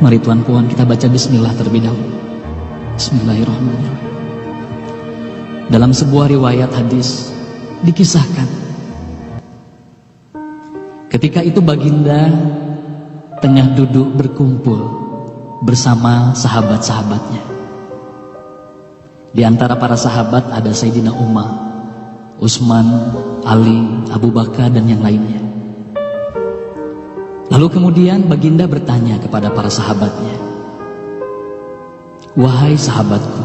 Mari tuan puan kita baca bismillah terlebih dahulu. Bismillahirrahmanirrahim. Dalam sebuah riwayat hadis dikisahkan, ketika itu baginda tengah duduk berkumpul bersama sahabat-sahabatnya. Di antara para sahabat ada Sayyidina Umar, Utsman, Ali, Abu Bakar dan yang lainnya. Lalu kemudian baginda bertanya kepada para sahabatnya, "Wahai sahabatku,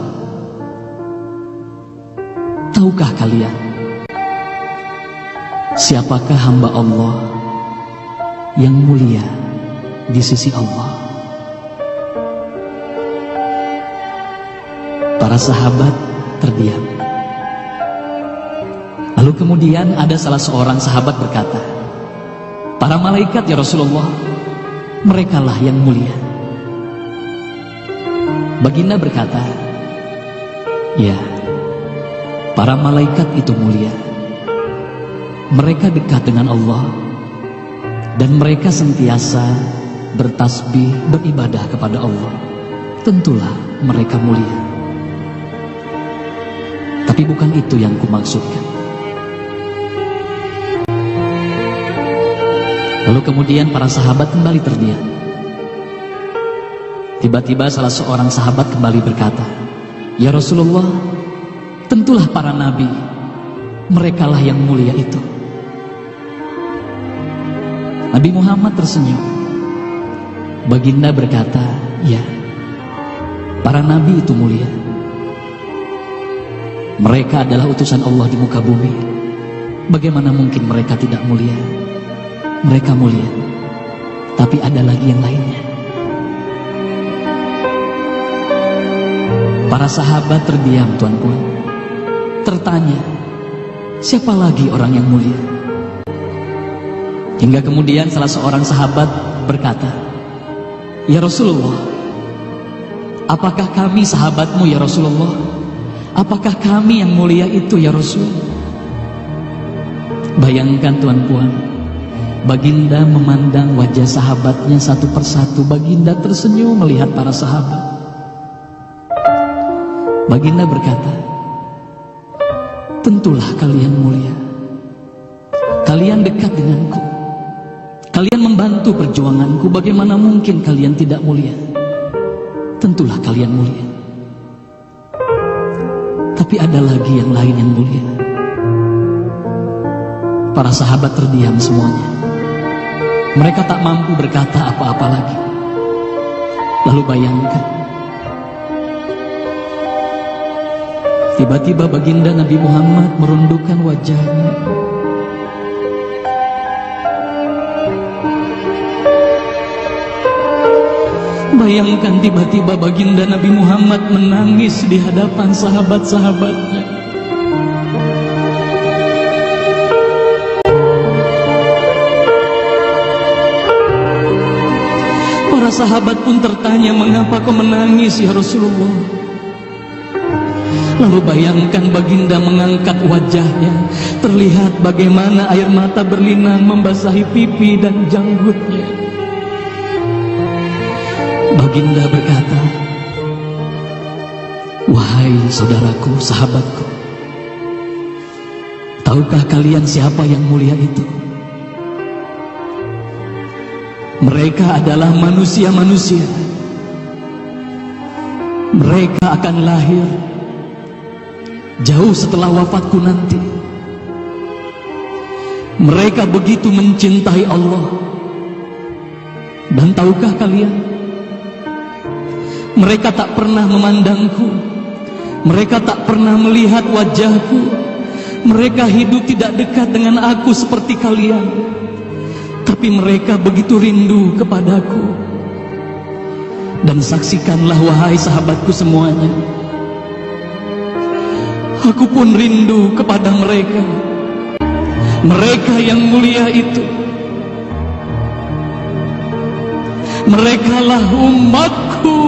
tahukah kalian siapakah hamba Allah yang mulia di sisi Allah?" Para sahabat terdiam. Lalu kemudian ada salah seorang sahabat berkata, "Para malaikat ya Rasulullah, merekalah yang mulia." Baginda berkata, "Ya, para malaikat itu mulia. Mereka dekat dengan Allah dan mereka sentiasa bertasbih, beribadah kepada Allah. Tentulah mereka mulia. Tapi bukan itu yang kumaksudkan." Lalu kemudian para sahabat kembali terdiam. Tiba-tiba salah seorang sahabat kembali berkata, "Ya Rasulullah, tentulah para nabi, merekalah yang mulia itu." Nabi Muhammad tersenyum. Baginda berkata, "Ya, para nabi itu mulia. Mereka adalah utusan Allah di muka bumi. Bagaimana mungkin mereka tidak mulia? Mereka mulia, tapi ada lagi yang lainnya." Para sahabat terdiam, tuan puan, tertanya, siapa lagi orang yang mulia? Hingga kemudian salah seorang sahabat berkata, "Ya Rasulullah, apakah kami sahabatmu ya Rasulullah? Apakah kami yang mulia itu ya Rasul?" Bayangkan tuan puan, baginda memandang wajah sahabatnya satu persatu. Baginda tersenyum melihat para sahabat. Baginda berkata, "Tentulah kalian mulia. Kalian dekat denganku. Kalian membantu perjuanganku. Bagaimana mungkin kalian tidak mulia? Tentulah kalian mulia. Tapi ada lagi yang lain yang mulia." Para sahabat terdiam semuanya. Mereka tak mampu berkata apa-apa lagi. Lalu bayangkan, tiba-tiba baginda Nabi Muhammad merundukkan wajahnya. Bayangkan tiba-tiba baginda Nabi Muhammad menangis di hadapan sahabat-sahabatnya. Para sahabat pun tertanya, "Mengapa kau menangis ya Rasulullah?" Lalu bayangkan baginda mengangkat wajahnya, terlihat bagaimana air mata berlinang membasahi pipi dan janggutnya. Baginda berkata, "Wahai saudaraku, sahabatku, tahukah kalian siapa yang mulia itu? Mereka adalah manusia-manusia. Mereka akan lahir jauh setelah wafatku nanti. Mereka begitu mencintai Allah. Dan tahukah kalian, mereka tak pernah memandangku. Mereka tak pernah melihat wajahku. Mereka hidup tidak dekat dengan aku seperti kalian. Tapi mereka begitu rindu kepadaku. Dan saksikanlah wahai sahabatku semuanya, aku pun rindu kepada mereka. Mereka yang mulia itu, merekalah umatku."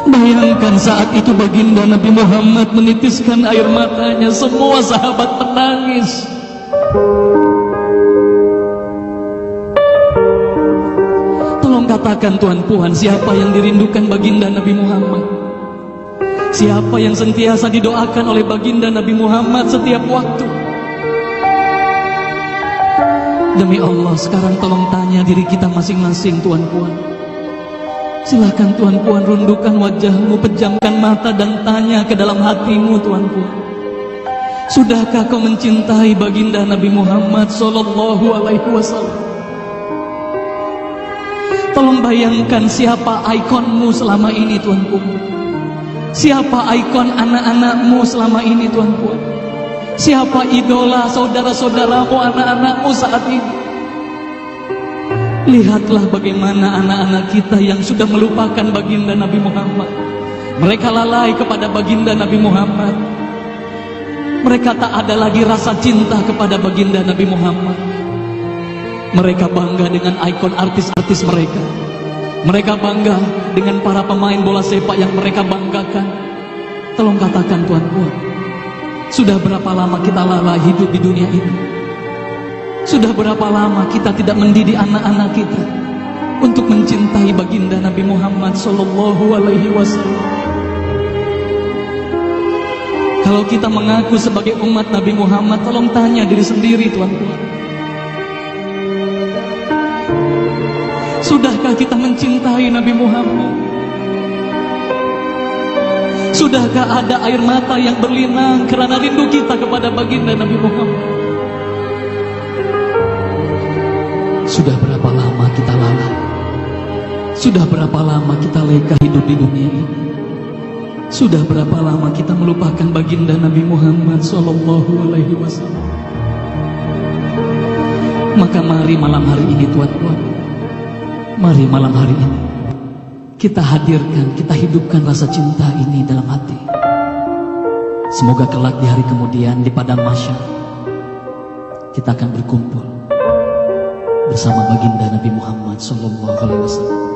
Bayangkan saat itu baginda Nabi Muhammad menitiskan air matanya, semua sahabat menangis. Tolong katakan tuan puan, siapa yang dirindukan baginda Nabi Muhammad? Siapa yang sentiasa didoakan oleh baginda Nabi Muhammad setiap waktu? Demi Allah, sekarang tolong tanya diri kita masing-masing tuan puan. Silakan tuan puan rundukkan wajahmu, pejamkan mata dan tanya ke dalam hatimu tuan puan. Sudahkah kau mencintai baginda Nabi Muhammad sallallahu alaihi wasallam? Tolong bayangkan siapa ikonmu selama ini tuan puan. Siapa ikon anak-anakmu selama ini tuan puan? Siapa idola saudara-saudaramu, anak-anakmu saat ini? Lihatlah bagaimana anak-anak kita yang sudah melupakan baginda Nabi Muhammad. Mereka lalai kepada baginda Nabi Muhammad. Mereka tak ada lagi rasa cinta kepada baginda Nabi Muhammad. Mereka bangga dengan ikon artis-artis mereka. Mereka bangga dengan para pemain bola sepak yang mereka banggakan. Tolong katakan tuan puan, sudah berapa lama kita lalai hidup di dunia ini? Sudah berapa lama kita tidak mendidik anak-anak kita untuk mencintai baginda Nabi Muhammad sallallahu alaihi wasallam? Kalau kita mengaku sebagai umat Nabi Muhammad, tolong tanya diri sendiri tuan puan. Sudahkah kita mencintai Nabi Muhammad? Sudahkah ada air mata yang berlinang karena rindu kita kepada baginda Nabi Muhammad? Sudah berapa lama kita lalai? Sudah berapa lama kita leka hidup di dunia ini? Sudah berapa lama kita melupakan baginda Nabi Muhammad sallallahu alaihi wasallam? Maka mari malam hari ini tuan-tuan, mari malam hari ini kita hadirkan, kita hidupkan rasa cinta ini dalam hati. Semoga kelak di hari kemudian di padang mahsyar kita akan berkumpul bersama baginda Nabi Muhammad sallallahu alaihi wasallam.